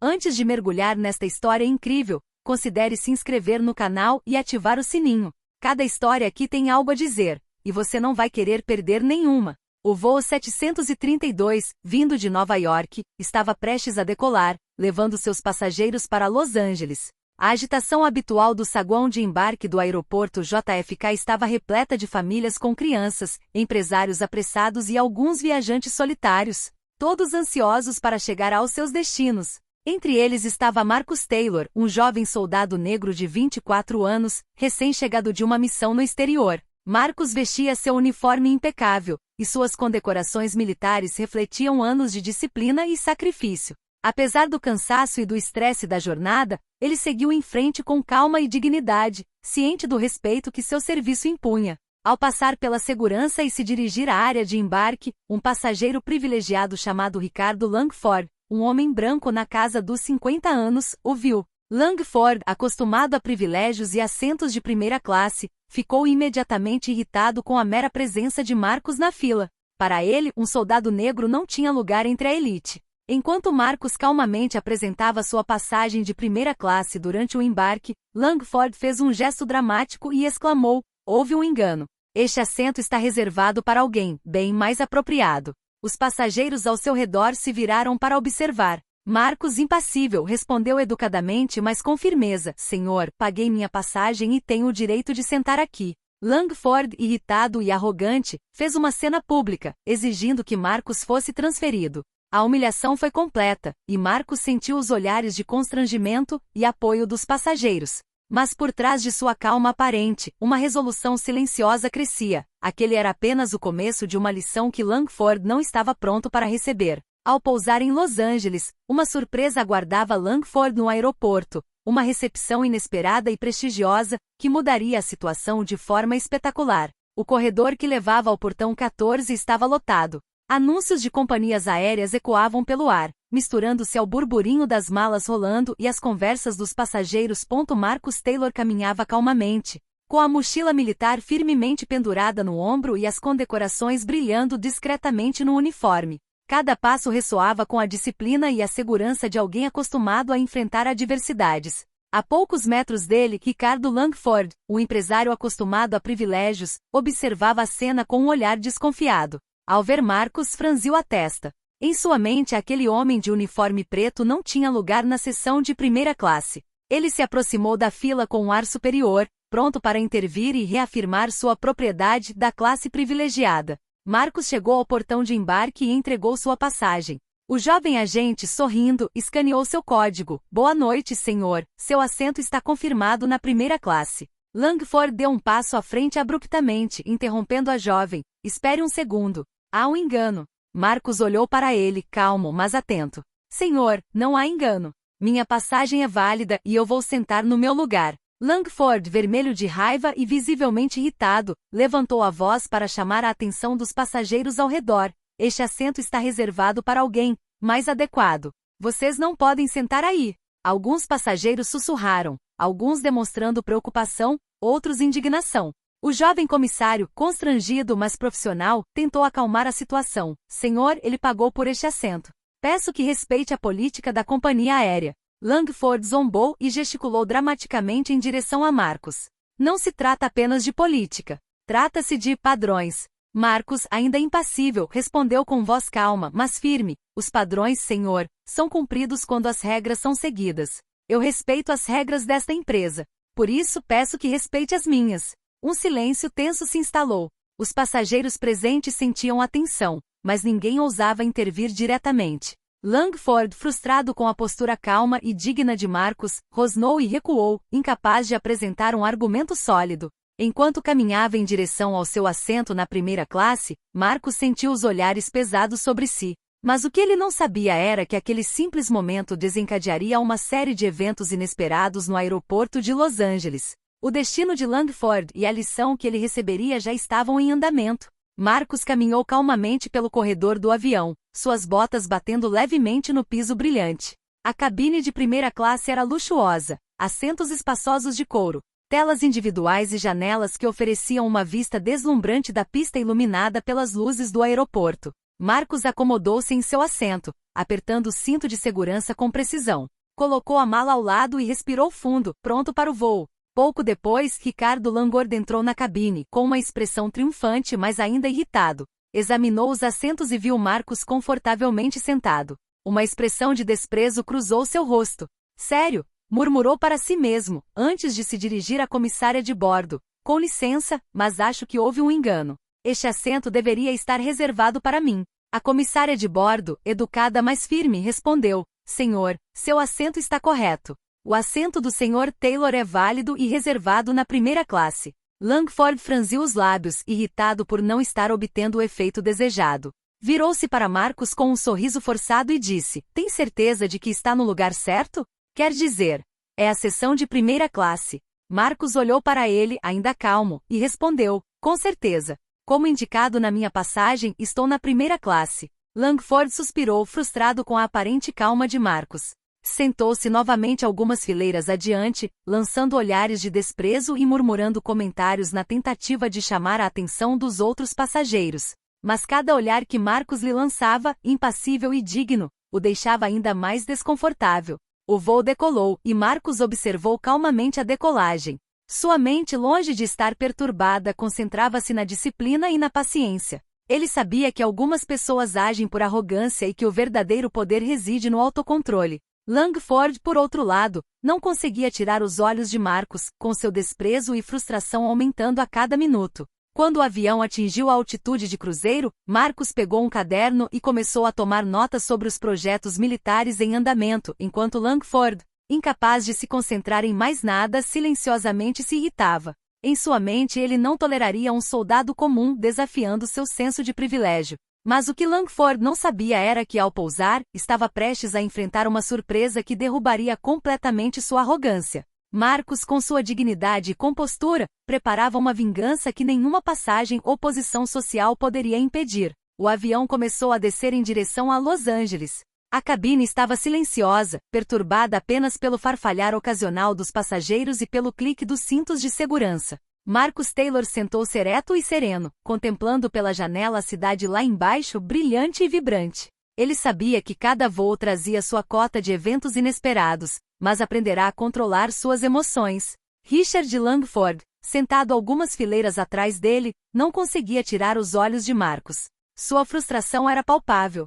Antes de mergulhar nesta história incrível, considere se inscrever no canal e ativar o sininho. Cada história aqui tem algo a dizer, e você não vai querer perder nenhuma. O voo 732, vindo de Nova York, estava prestes a decolar, levando seus passageiros para Los Angeles. A agitação habitual do saguão de embarque do aeroporto JFK estava repleta de famílias com crianças, empresários apressados e alguns viajantes solitários, todos ansiosos para chegar aos seus destinos. Entre eles estava Marcus Taylor, um jovem soldado negro de 24 anos, recém-chegado de uma missão no exterior. Marcus vestia seu uniforme impecável, e suas condecorações militares refletiam anos de disciplina e sacrifício. Apesar do cansaço e do estresse da jornada, ele seguiu em frente com calma e dignidade, ciente do respeito que seu serviço impunha. Ao passar pela segurança e se dirigir à área de embarque, um passageiro privilegiado chamado Ricardo Langford, um homem branco na casa dos 50 anos, o viu. Langford, acostumado a privilégios e assentos de primeira classe, ficou imediatamente irritado com a mera presença de Marcus na fila. Para ele, um soldado negro não tinha lugar entre a elite. Enquanto Marcus calmamente apresentava sua passagem de primeira classe durante o embarque, Langford fez um gesto dramático e exclamou: "Houve um engano. Este assento está reservado para alguém bem mais apropriado." Os passageiros ao seu redor se viraram para observar. Marcus, impassível, respondeu educadamente mas com firmeza: "Senhor, paguei minha passagem e tenho o direito de sentar aqui." Langford, irritado e arrogante, fez uma cena pública, exigindo que Marcus fosse transferido. A humilhação foi completa, e Marcus sentiu os olhares de constrangimento e apoio dos passageiros. Mas por trás de sua calma aparente, uma resolução silenciosa crescia. Aquele era apenas o começo de uma lição que Langford não estava pronto para receber. Ao pousar em Los Angeles, uma surpresa aguardava Langford no aeroporto, uma recepção inesperada e prestigiosa, que mudaria a situação de forma espetacular. O corredor que levava ao portão 14 estava lotado. Anúncios de companhias aéreas ecoavam pelo ar, misturando-se ao burburinho das malas rolando e as conversas dos passageiros. Marcus Taylor caminhava calmamente, com a mochila militar firmemente pendurada no ombro e as condecorações brilhando discretamente no uniforme. Cada passo ressoava com a disciplina e a segurança de alguém acostumado a enfrentar adversidades. A poucos metros dele, Ricardo Langford, o empresário acostumado a privilégios, observava a cena com um olhar desconfiado. Ao ver Marcus, franziu a testa. Em sua mente, aquele homem de uniforme preto não tinha lugar na seção de primeira classe. Ele se aproximou da fila com um ar superior, pronto para intervir e reafirmar sua propriedade da classe privilegiada. Marcus chegou ao portão de embarque e entregou sua passagem. O jovem agente, sorrindo, escaneou seu código. "Boa noite, senhor. Seu assento está confirmado na primeira classe." Langford deu um passo à frente abruptamente, interrompendo a jovem. "Espere um segundo. Há um engano." Marcus olhou para ele, calmo, mas atento. "Senhor, não há engano. Minha passagem é válida e eu vou sentar no meu lugar." Langford, vermelho de raiva e visivelmente irritado, levantou a voz para chamar a atenção dos passageiros ao redor. "Este assento está reservado para alguém mais adequado. Vocês não podem sentar aí." Alguns passageiros sussurraram, alguns demonstrando preocupação, outros indignação. O jovem comissário, constrangido mas profissional, tentou acalmar a situação. "Senhor, ele pagou por este assento. Peço que respeite a política da companhia aérea." Langford zombou e gesticulou dramaticamente em direção a Marcus. "Não se trata apenas de política. Trata-se de padrões." Marcus, ainda impassível, respondeu com voz calma, mas firme: "Os padrões, senhor, são cumpridos quando as regras são seguidas. Eu respeito as regras desta empresa. Por isso peço que respeite as minhas." Um silêncio tenso se instalou. Os passageiros presentes sentiam a tensão, mas ninguém ousava intervir diretamente. Langford, frustrado com a postura calma e digna de Marcus, rosnou e recuou, incapaz de apresentar um argumento sólido. Enquanto caminhava em direção ao seu assento na primeira classe, Marcus sentiu os olhares pesados sobre si. Mas o que ele não sabia era que aquele simples momento desencadearia uma série de eventos inesperados no aeroporto de Los Angeles. O destino de Langford e a lição que ele receberia já estavam em andamento. Marcus caminhou calmamente pelo corredor do avião, suas botas batendo levemente no piso brilhante. A cabine de primeira classe era luxuosa, assentos espaçosos de couro, telas individuais e janelas que ofereciam uma vista deslumbrante da pista iluminada pelas luzes do aeroporto. Marcus acomodou-se em seu assento, apertando o cinto de segurança com precisão. Colocou a mala ao lado e respirou fundo, pronto para o voo. Pouco depois, Ricardo Langford entrou na cabine, com uma expressão triunfante mas ainda irritado. Examinou os assentos e viu Marcus confortavelmente sentado. Uma expressão de desprezo cruzou seu rosto. Sério? Murmurou para si mesmo, antes de se dirigir à comissária de bordo. Com licença, mas acho que houve um engano. Este assento deveria estar reservado para mim. A comissária de bordo, educada mas firme, respondeu: Senhor, seu assento está correto. O assento do Sr. Taylor é válido e reservado na primeira classe. Langford franziu os lábios, irritado por não estar obtendo o efeito desejado. Virou-se para Marcus com um sorriso forçado e disse: Tem certeza de que está no lugar certo? Quer dizer, é a seção de primeira classe. Marcus olhou para ele, ainda calmo, e respondeu: Com certeza. Como indicado na minha passagem, estou na primeira classe. Langford suspirou, frustrado com a aparente calma de Marcus. Sentou-se novamente algumas fileiras adiante, lançando olhares de desprezo e murmurando comentários na tentativa de chamar a atenção dos outros passageiros. Mas cada olhar que Marcus lhe lançava, impassível e digno, o deixava ainda mais desconfortável. O voo decolou, e Marcus observou calmamente a decolagem. Sua mente, longe de estar perturbada, concentrava-se na disciplina e na paciência. Ele sabia que algumas pessoas agem por arrogância e que o verdadeiro poder reside no autocontrole. Langford, por outro lado, não conseguia tirar os olhos de Marcus, com seu desprezo e frustração aumentando a cada minuto. Quando o avião atingiu a altitude de cruzeiro, Marcus pegou um caderno e começou a tomar notas sobre os projetos militares em andamento, enquanto Langford, incapaz de se concentrar em mais nada, silenciosamente se irritava. Em sua mente ele não toleraria um soldado comum desafiando seu senso de privilégio. Mas o que Langford não sabia era que, ao pousar, estava prestes a enfrentar uma surpresa que derrubaria completamente sua arrogância. Marcus, com sua dignidade e compostura, preparava uma vingança que nenhuma passagem ou posição social poderia impedir. O avião começou a descer em direção a Los Angeles. A cabine estava silenciosa, perturbada apenas pelo farfalhar ocasional dos passageiros e pelo clique dos cintos de segurança. Marcus Taylor sentou-se ereto e sereno, contemplando pela janela a cidade lá embaixo, brilhante e vibrante. Ele sabia que cada voo trazia sua cota de eventos inesperados, mas aprenderá a controlar suas emoções. Richard Langford, sentado algumas fileiras atrás dele, não conseguia tirar os olhos de Marcus. Sua frustração era palpável.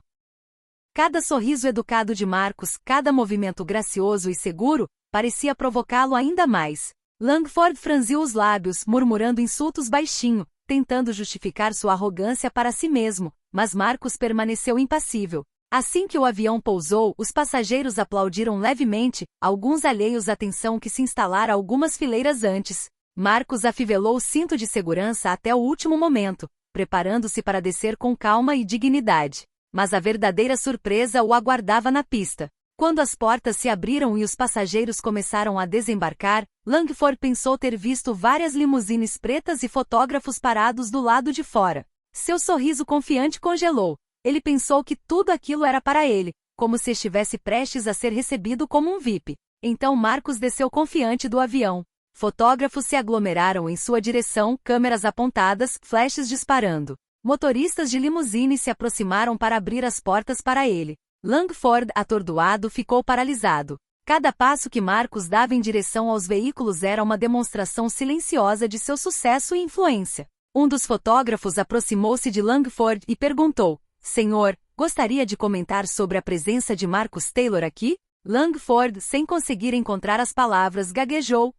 Cada sorriso educado de Marcus, cada movimento gracioso e seguro, parecia provocá-lo ainda mais. Langford franziu os lábios, murmurando insultos baixinho, tentando justificar sua arrogância para si mesmo, mas Marcus permaneceu impassível. Assim que o avião pousou, os passageiros aplaudiram levemente, alguns alheios à tensão que se instalara algumas fileiras antes. Marcus afivelou o cinto de segurança até o último momento, preparando-se para descer com calma e dignidade. Mas a verdadeira surpresa o aguardava na pista. Quando as portas se abriram e os passageiros começaram a desembarcar, Langford pensou ter visto várias limusines pretas e fotógrafos parados do lado de fora. Seu sorriso confiante congelou. Ele pensou que tudo aquilo era para ele, como se estivesse prestes a ser recebido como um VIP. Então Marcus desceu confiante do avião. Fotógrafos se aglomeraram em sua direção, câmeras apontadas, flashes disparando. Motoristas de limusine se aproximaram para abrir as portas para ele. Langford, atordoado, ficou paralisado. Cada passo que Marcus dava em direção aos veículos era uma demonstração silenciosa de seu sucesso e influência. Um dos fotógrafos aproximou-se de Langford e perguntou: Senhor, gostaria de comentar sobre a presença de Marcus Taylor aqui? Langford, sem conseguir encontrar as palavras, gaguejou: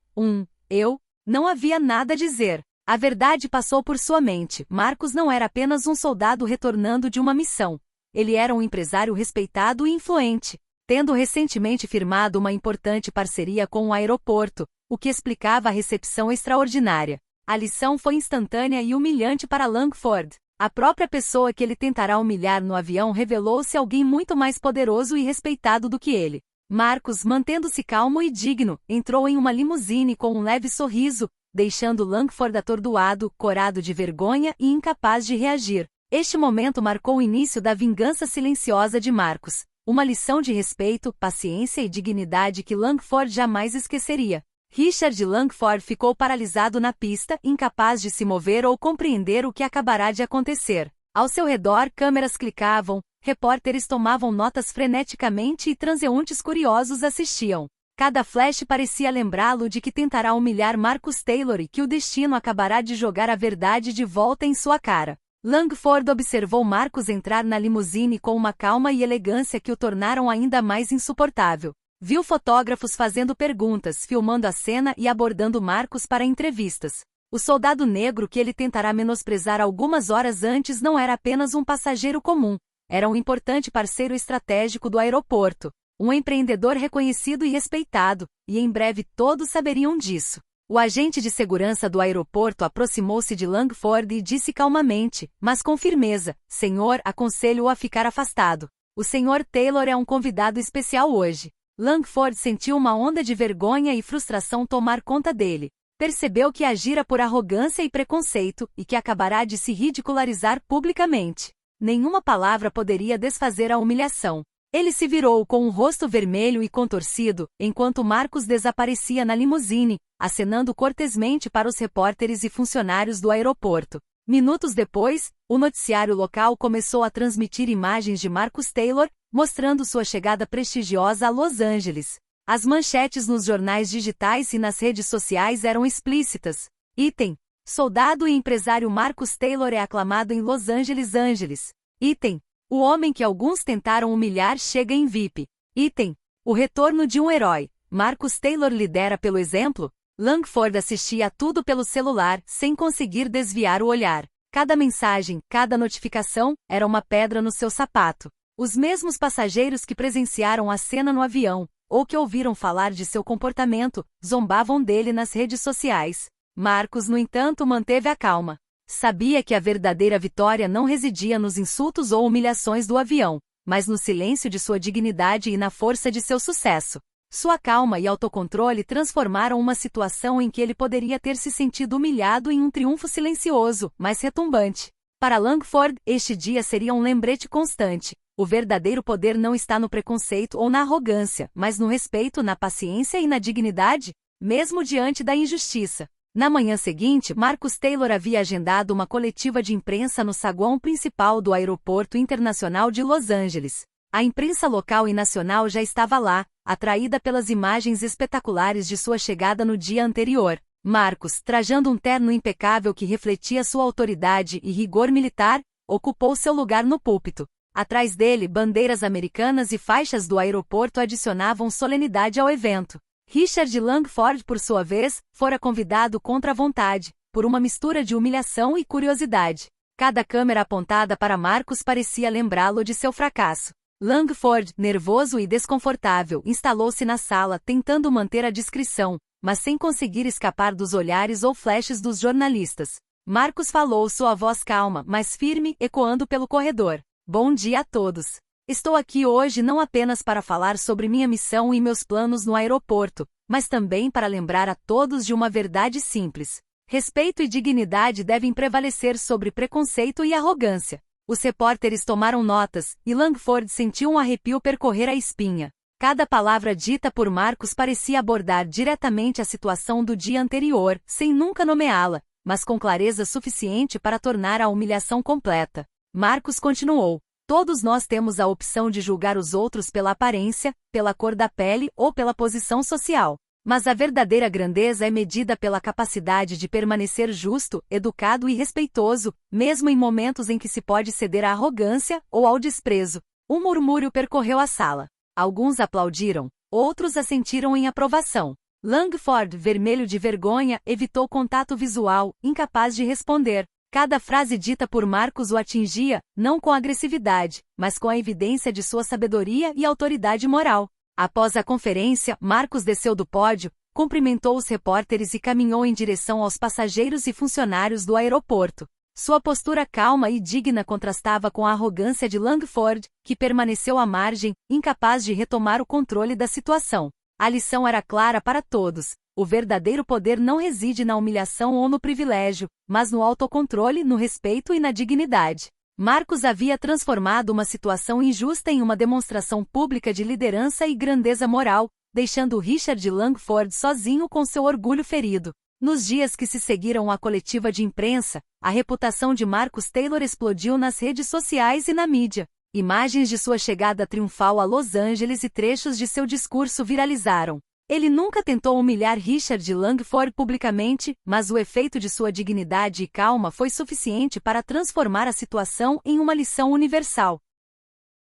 eu? Não havia nada a dizer. A verdade passou por sua mente. Marcus não era apenas um soldado retornando de uma missão. Ele era um empresário respeitado e influente, tendo recentemente firmado uma importante parceria com o aeroporto, o que explicava a recepção extraordinária. A lição foi instantânea e humilhante para Langford. A própria pessoa que ele tentará humilhar no avião revelou-se alguém muito mais poderoso e respeitado do que ele. Marcus, mantendo-se calmo e digno, entrou em uma limusine com um leve sorriso, deixando Langford atordoado, corado de vergonha e incapaz de reagir. Este momento marcou o início da vingança silenciosa de Marcus, uma lição de respeito, paciência e dignidade que Langford jamais esqueceria. Richard Langford ficou paralisado na pista, incapaz de se mover ou compreender o que acabará de acontecer. Ao seu redor, câmeras clicavam, repórteres tomavam notas freneticamente e transeuntes curiosos assistiam. Cada flash parecia lembrá-lo de que tentará humilhar Marcus Taylor e que o destino acabará de jogar a verdade de volta em sua cara. Langford observou Marcus entrar na limusine com uma calma e elegância que o tornaram ainda mais insuportável. Viu fotógrafos fazendo perguntas, filmando a cena e abordando Marcus para entrevistas. O soldado negro que ele tentará menosprezar algumas horas antes não era apenas um passageiro comum. Era um importante parceiro estratégico do aeroporto. Um empreendedor reconhecido e respeitado, e em breve todos saberiam disso. O agente de segurança do aeroporto aproximou-se de Langford e disse calmamente, mas com firmeza: "Senhor, aconselho-o a ficar afastado. O Sr. Taylor é um convidado especial hoje." Langford sentiu uma onda de vergonha e frustração tomar conta dele. Percebeu que agira por arrogância e preconceito, e que acabará de se ridicularizar publicamente. Nenhuma palavra poderia desfazer a humilhação. Ele se virou com um rosto vermelho e contorcido, enquanto Marcus desaparecia na limusine, acenando cortesmente para os repórteres e funcionários do aeroporto. Minutos depois, o noticiário local começou a transmitir imagens de Marcus Taylor, mostrando sua chegada prestigiosa a Los Angeles. As manchetes nos jornais digitais e nas redes sociais eram explícitas. Item: soldado e empresário Marcus Taylor é aclamado em Los Angeles. Item: o homem que alguns tentaram humilhar chega em VIP. Item: o retorno de um herói. Marcus Taylor lidera pelo exemplo? Langford assistia a tudo pelo celular, sem conseguir desviar o olhar. Cada mensagem, cada notificação, era uma pedra no seu sapato. Os mesmos passageiros que presenciaram a cena no avião, ou que ouviram falar de seu comportamento, zombavam dele nas redes sociais. Marcus, no entanto, manteve a calma. Sabia que a verdadeira vitória não residia nos insultos ou humilhações do avião, mas no silêncio de sua dignidade e na força de seu sucesso. Sua calma e autocontrole transformaram uma situação em que ele poderia ter se sentido humilhado em um triunfo silencioso, mas retumbante. Para Langford, este dia seria um lembrete constante. O verdadeiro poder não está no preconceito ou na arrogância, mas no respeito, na paciência e na dignidade, mesmo diante da injustiça. Na manhã seguinte, Marcus Taylor havia agendado uma coletiva de imprensa no saguão principal do Aeroporto Internacional de Los Angeles. A imprensa local e nacional já estava lá, atraída pelas imagens espetaculares de sua chegada no dia anterior. Marcus, trajando um terno impecável que refletia sua autoridade e rigor militar, ocupou seu lugar no púlpito. Atrás dele, bandeiras americanas e faixas do aeroporto adicionavam solenidade ao evento. Richard Langford, por sua vez, fora convidado contra a vontade, por uma mistura de humilhação e curiosidade. Cada câmera apontada para Marcus parecia lembrá-lo de seu fracasso. Langford, nervoso e desconfortável, instalou-se na sala tentando manter a discrição, mas sem conseguir escapar dos olhares ou flashes dos jornalistas. Marcus falou, sua voz calma, mas firme, ecoando pelo corredor. "Bom dia a todos. Estou aqui hoje não apenas para falar sobre minha missão e meus planos no aeroporto, mas também para lembrar a todos de uma verdade simples. Respeito e dignidade devem prevalecer sobre preconceito e arrogância." Os repórteres tomaram notas, e Langford sentiu um arrepio percorrer a espinha. Cada palavra dita por Marcus parecia abordar diretamente a situação do dia anterior, sem nunca nomeá-la, mas com clareza suficiente para tornar a humilhação completa. Marcus continuou: "Todos nós temos a opção de julgar os outros pela aparência, pela cor da pele ou pela posição social. Mas a verdadeira grandeza é medida pela capacidade de permanecer justo, educado e respeitoso, mesmo em momentos em que se pode ceder à arrogância ou ao desprezo." Um murmúrio percorreu a sala. Alguns aplaudiram, outros assentiram em aprovação. Langford, vermelho de vergonha, evitou contato visual, incapaz de responder. Cada frase dita por Marcus o atingia, não com agressividade, mas com a evidência de sua sabedoria e autoridade moral. Após a conferência, Marcus desceu do pódio, cumprimentou os repórteres e caminhou em direção aos passageiros e funcionários do aeroporto. Sua postura calma e digna contrastava com a arrogância de Langford, que permaneceu à margem, incapaz de retomar o controle da situação. A lição era clara para todos: o verdadeiro poder não reside na humilhação ou no privilégio, mas no autocontrole, no respeito e na dignidade. Marcus havia transformado uma situação injusta em uma demonstração pública de liderança e grandeza moral, deixando Richard Langford sozinho com seu orgulho ferido. Nos dias que se seguiram à coletiva de imprensa, a reputação de Marcus Taylor explodiu nas redes sociais e na mídia. Imagens de sua chegada triunfal a Los Angeles e trechos de seu discurso viralizaram. Ele nunca tentou humilhar Richard Langford publicamente, mas o efeito de sua dignidade e calma foi suficiente para transformar a situação em uma lição universal.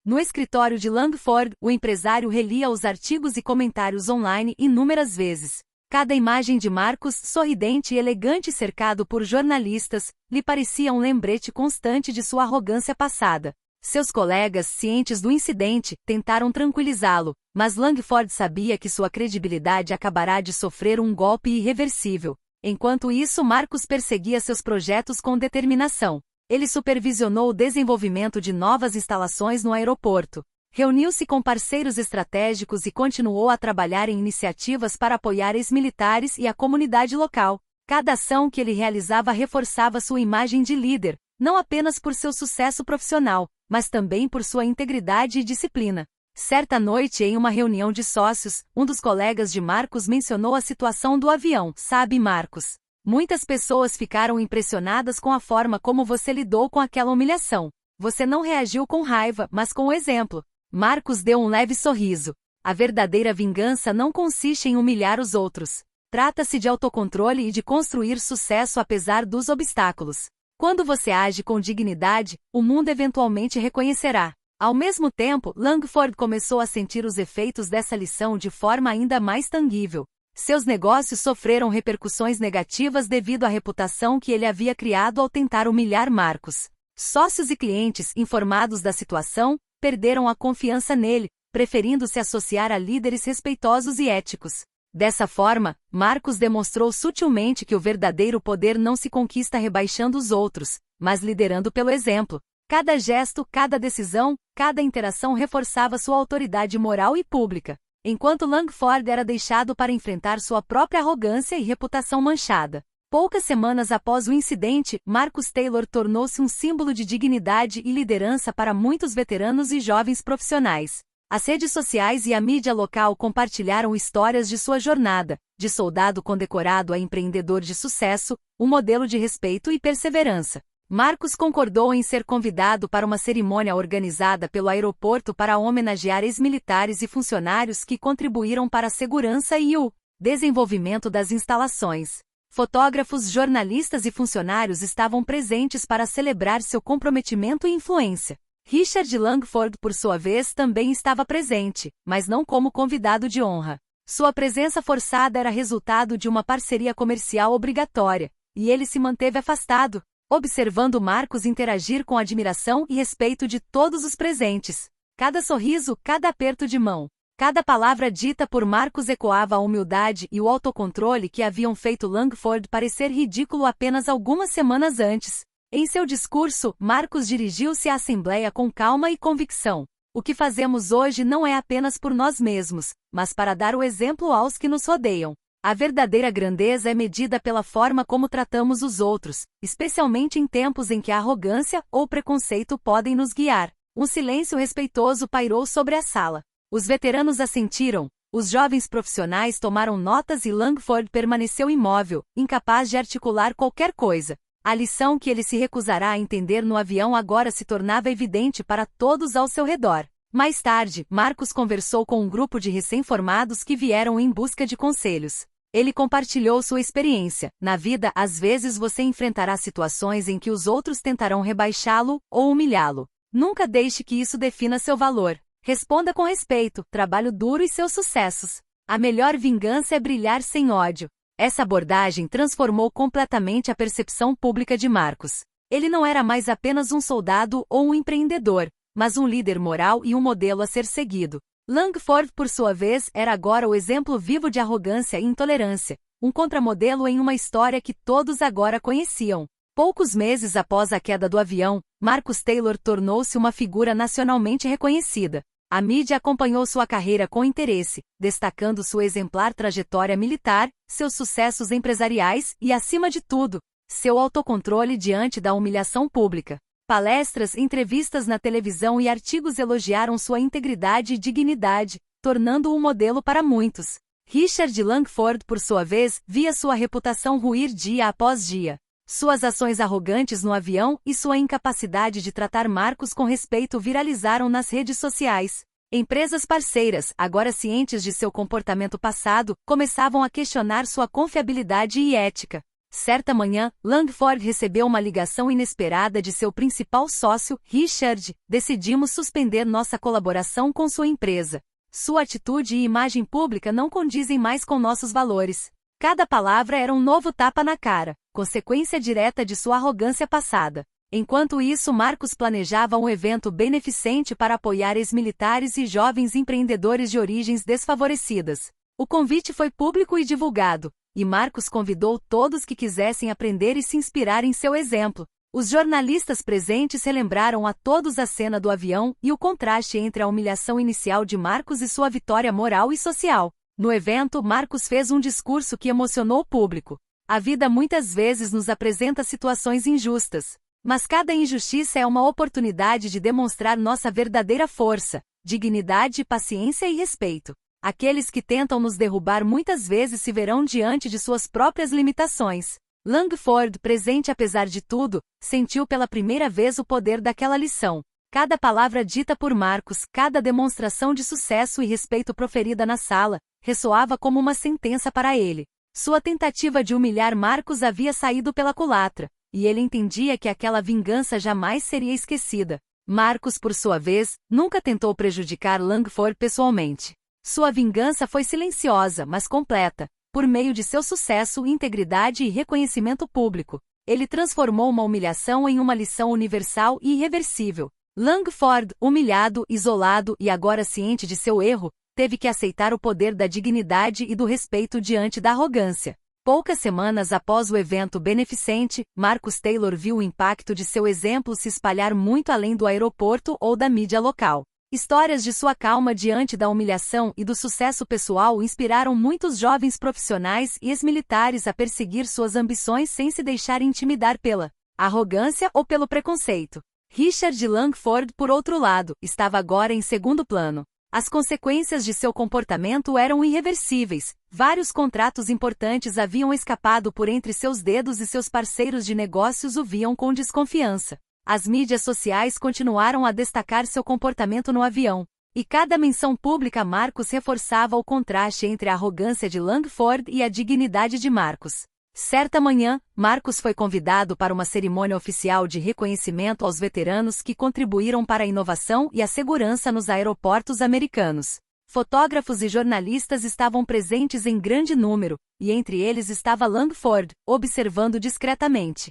No escritório de Langford, o empresário relia os artigos e comentários online inúmeras vezes. Cada imagem de Marcus, sorridente e elegante cercado por jornalistas, lhe parecia um lembrete constante de sua arrogância passada. Seus colegas, cientes do incidente, tentaram tranquilizá-lo, mas Langford sabia que sua credibilidade acabará de sofrer um golpe irreversível. Enquanto isso, Marcus perseguia seus projetos com determinação. Ele supervisionou o desenvolvimento de novas instalações no aeroporto. Reuniu-se com parceiros estratégicos e continuou a trabalhar em iniciativas para apoiar ex-militares e a comunidade local. Cada ação que ele realizava reforçava sua imagem de líder, não apenas por seu sucesso profissional, mas também por sua integridade e disciplina. Certa noite, em uma reunião de sócios, um dos colegas de Marcus mencionou a situação do avião. Sabe, Marcus? Muitas pessoas ficaram impressionadas com a forma como você lidou com aquela humilhação. Você não reagiu com raiva, mas com o exemplo. Marcus deu um leve sorriso. A verdadeira vingança não consiste em humilhar os outros. Trata-se de autocontrole e de construir sucesso apesar dos obstáculos. Quando você age com dignidade, o mundo eventualmente reconhecerá. Ao mesmo tempo, Langford começou a sentir os efeitos dessa lição de forma ainda mais tangível. Seus negócios sofreram repercussões negativas devido à reputação que ele havia criado ao tentar humilhar Marcus. Sócios e clientes, informados da situação, perderam a confiança nele, preferindo se associar a líderes respeitosos e éticos. Dessa forma, Marcus demonstrou sutilmente que o verdadeiro poder não se conquista rebaixando os outros, mas liderando pelo exemplo. Cada gesto, cada decisão, cada interação reforçava sua autoridade moral e pública, enquanto Langford era deixado para enfrentar sua própria arrogância e reputação manchada. Poucas semanas após o incidente, Marcus Taylor tornou-se um símbolo de dignidade e liderança para muitos veteranos e jovens profissionais. As redes sociais e a mídia local compartilharam histórias de sua jornada, de soldado condecorado a empreendedor de sucesso, um modelo de respeito e perseverança. Marcus concordou em ser convidado para uma cerimônia organizada pelo aeroporto para homenagear ex-militares e funcionários que contribuíram para a segurança e o desenvolvimento das instalações. Fotógrafos, jornalistas e funcionários estavam presentes para celebrar seu comprometimento e influência. Richard Langford, por sua vez, também estava presente, mas não como convidado de honra. Sua presença forçada era resultado de uma parceria comercial obrigatória, e ele se manteve afastado, observando Marcus interagir com admiração e respeito de todos os presentes. Cada sorriso, cada aperto de mão, cada palavra dita por Marcus ecoava a humildade e o autocontrole que haviam feito Langford parecer ridículo apenas algumas semanas antes. Em seu discurso, Marcus dirigiu-se à Assembleia com calma e convicção. O que fazemos hoje não é apenas por nós mesmos, mas para dar o exemplo aos que nos rodeiam. A verdadeira grandeza é medida pela forma como tratamos os outros, especialmente em tempos em que a arrogância ou preconceito podem nos guiar. Um silêncio respeitoso pairou sobre a sala. Os veteranos assentiram, os jovens profissionais tomaram notas e Langford permaneceu imóvel, incapaz de articular qualquer coisa. A lição que ele se recusará a entender no avião agora se tornava evidente para todos ao seu redor. Mais tarde, Marcus conversou com um grupo de recém-formados que vieram em busca de conselhos. Ele compartilhou sua experiência. Na vida, às vezes você enfrentará situações em que os outros tentarão rebaixá-lo ou humilhá-lo. Nunca deixe que isso defina seu valor. Responda com respeito, trabalho duro e seus sucessos. A melhor vingança é brilhar sem ódio. Essa abordagem transformou completamente a percepção pública de Marcus. Ele não era mais apenas um soldado ou um empreendedor, mas um líder moral e um modelo a ser seguido. Langford, por sua vez, era agora o exemplo vivo de arrogância e intolerância, um contramodelo em uma história que todos agora conheciam. Poucos meses após a queda do avião, Marcus Taylor tornou-se uma figura nacionalmente reconhecida. A mídia acompanhou sua carreira com interesse, destacando sua exemplar trajetória militar, seus sucessos empresariais e, acima de tudo, seu autocontrole diante da humilhação pública. Palestras, entrevistas na televisão e artigos elogiaram sua integridade e dignidade, tornando-o um modelo para muitos. Richard Langford, por sua vez, via sua reputação ruir dia após dia. Suas ações arrogantes no avião e sua incapacidade de tratar Marcus com respeito viralizaram nas redes sociais. Empresas parceiras, agora cientes de seu comportamento passado, começavam a questionar sua confiabilidade e ética. Certa manhã, Langford recebeu uma ligação inesperada de seu principal sócio, Richard. Decidimos suspender nossa colaboração com sua empresa. Sua atitude e imagem pública não condizem mais com nossos valores. Cada palavra era um novo tapa na cara, consequência direta de sua arrogância passada. Enquanto isso, Marcus planejava um evento beneficente para apoiar ex-militares e jovens empreendedores de origens desfavorecidas. O convite foi público e divulgado, e Marcus convidou todos que quisessem aprender e se inspirar em seu exemplo. Os jornalistas presentes relembraram a todos a cena do avião e o contraste entre a humilhação inicial de Marcus e sua vitória moral e social. No evento, Marcus fez um discurso que emocionou o público. A vida muitas vezes nos apresenta situações injustas, mas cada injustiça é uma oportunidade de demonstrar nossa verdadeira força, dignidade, paciência e respeito. Aqueles que tentam nos derrubar muitas vezes se verão diante de suas próprias limitações. Langford, presente apesar de tudo, sentiu pela primeira vez o poder daquela lição. Cada palavra dita por Marcus, cada demonstração de sucesso e respeito proferida na sala, ressoava como uma sentença para ele. Sua tentativa de humilhar Marcus havia saído pela culatra, e ele entendia que aquela vingança jamais seria esquecida. Marcus, por sua vez, nunca tentou prejudicar Langford pessoalmente. Sua vingança foi silenciosa, mas completa. Por meio de seu sucesso, integridade e reconhecimento público, ele transformou uma humilhação em uma lição universal e irreversível. Langford, humilhado, isolado e agora ciente de seu erro, teve que aceitar o poder da dignidade e do respeito diante da arrogância. Poucas semanas após o evento beneficente, Marcus Taylor viu o impacto de seu exemplo se espalhar muito além do aeroporto ou da mídia local. Histórias de sua calma diante da humilhação e do sucesso pessoal inspiraram muitos jovens profissionais e ex-militares a perseguir suas ambições sem se deixar intimidar pela arrogância ou pelo preconceito. Richard Langford, por outro lado, estava agora em segundo plano. As consequências de seu comportamento eram irreversíveis. Vários contratos importantes haviam escapado por entre seus dedos e seus parceiros de negócios o viam com desconfiança. As mídias sociais continuaram a destacar seu comportamento no avião, e cada menção pública a Marcus reforçava o contraste entre a arrogância de Langford e a dignidade de Marcus. Certa manhã, Marcus foi convidado para uma cerimônia oficial de reconhecimento aos veteranos que contribuíram para a inovação e a segurança nos aeroportos americanos. Fotógrafos e jornalistas estavam presentes em grande número, e entre eles estava Langford, observando discretamente.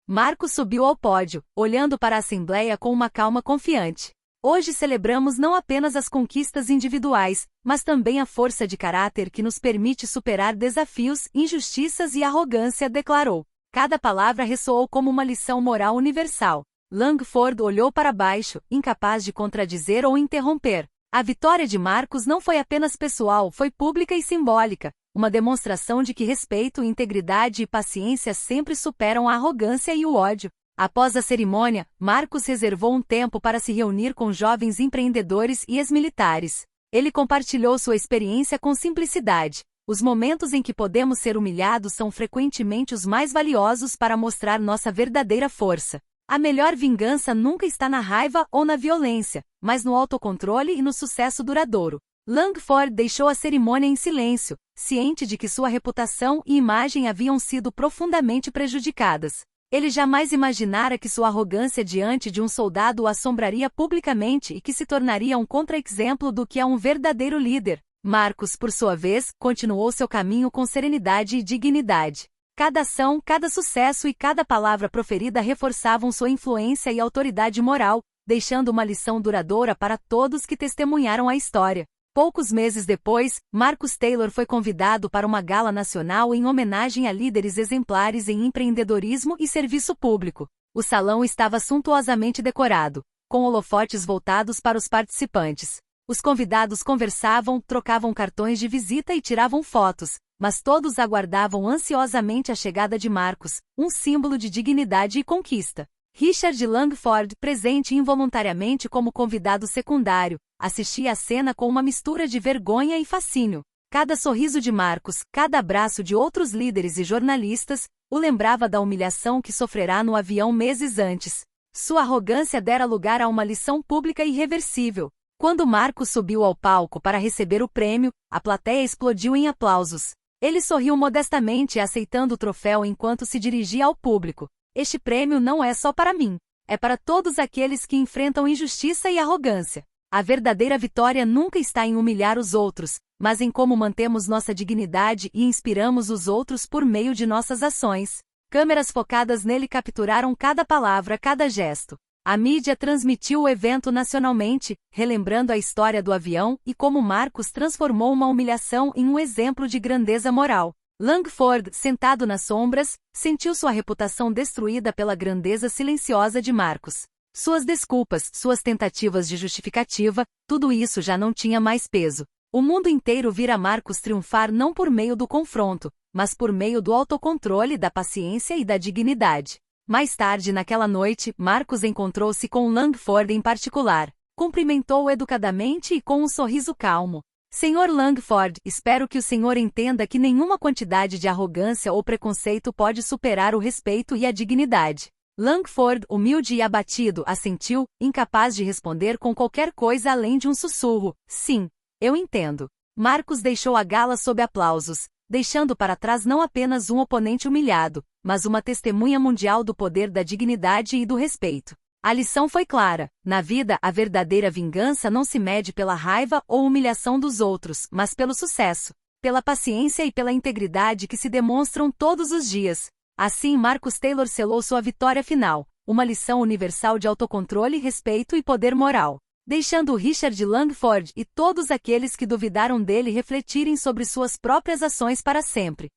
Marcus subiu ao pódio, olhando para a assembleia com uma calma confiante. Hoje celebramos não apenas as conquistas individuais, mas também a força de caráter que nos permite superar desafios, injustiças e arrogância, declarou. Cada palavra ressoou como uma lição moral universal. Langford olhou para baixo, incapaz de contradizer ou interromper. A vitória de Marcus não foi apenas pessoal, foi pública e simbólica. Uma demonstração de que respeito, integridade e paciência sempre superam a arrogância e o ódio. Após a cerimônia, Marcus reservou um tempo para se reunir com jovens empreendedores e ex-militares. Ele compartilhou sua experiência com simplicidade. Os momentos em que podemos ser humilhados são frequentemente os mais valiosos para mostrar nossa verdadeira força. A melhor vingança nunca está na raiva ou na violência, mas no autocontrole e no sucesso duradouro. Langford deixou a cerimônia em silêncio, ciente de que sua reputação e imagem haviam sido profundamente prejudicadas. Ele jamais imaginara que sua arrogância diante de um soldado o assombraria publicamente e que se tornaria um contra-exemplo do que é um verdadeiro líder. Marcus, por sua vez, continuou seu caminho com serenidade e dignidade. Cada ação, cada sucesso e cada palavra proferida reforçavam sua influência e autoridade moral, deixando uma lição duradoura para todos que testemunharam a história. Poucos meses depois, Marcus Taylor foi convidado para uma gala nacional em homenagem a líderes exemplares em empreendedorismo e serviço público. O salão estava suntuosamente decorado, com holofotes voltados para os participantes. Os convidados conversavam, trocavam cartões de visita e tiravam fotos, mas todos aguardavam ansiosamente a chegada de Marcus, um símbolo de dignidade e conquista. Richard Langford, presente involuntariamente como convidado secundário, assistia à cena com uma mistura de vergonha e fascínio. Cada sorriso de Marcos, cada abraço de outros líderes e jornalistas, o lembrava da humilhação que sofrerá no avião meses antes. Sua arrogância dera lugar a uma lição pública irreversível. Quando Marcos subiu ao palco para receber o prêmio, a plateia explodiu em aplausos. Ele sorriu modestamente aceitando o troféu enquanto se dirigia ao público. Este prêmio não é só para mim. É para todos aqueles que enfrentam injustiça e arrogância. A verdadeira vitória nunca está em humilhar os outros, mas em como mantemos nossa dignidade e inspiramos os outros por meio de nossas ações. Câmeras focadas nele capturaram cada palavra, cada gesto. A mídia transmitiu o evento nacionalmente, relembrando a história do avião e como Marcos transformou uma humilhação em um exemplo de grandeza moral. Langford, sentado nas sombras, sentiu sua reputação destruída pela grandeza silenciosa de Marcos. Suas desculpas, suas tentativas de justificativa, tudo isso já não tinha mais peso. O mundo inteiro vira Marcos triunfar não por meio do confronto, mas por meio do autocontrole, da paciência e da dignidade. Mais tarde naquela noite, Marcos encontrou-se com Langford em particular. Cumprimentou-o educadamente e com um sorriso calmo. Senhor Langford, espero que o senhor entenda que nenhuma quantidade de arrogância ou preconceito pode superar o respeito e a dignidade. Langford, humilde e abatido, assentiu, incapaz de responder com qualquer coisa além de um sussurro. Sim, eu entendo. Marcos deixou a gala sob aplausos, deixando para trás não apenas um oponente humilhado, mas uma testemunha mundial do poder da dignidade e do respeito. A lição foi clara. Na vida, a verdadeira vingança não se mede pela raiva ou humilhação dos outros, mas pelo sucesso, pela paciência e pela integridade que se demonstram todos os dias. Assim, Marcus Taylor selou sua vitória final, uma lição universal de autocontrole, respeito e poder moral, deixando Richard Langford e todos aqueles que duvidaram dele refletirem sobre suas próprias ações para sempre.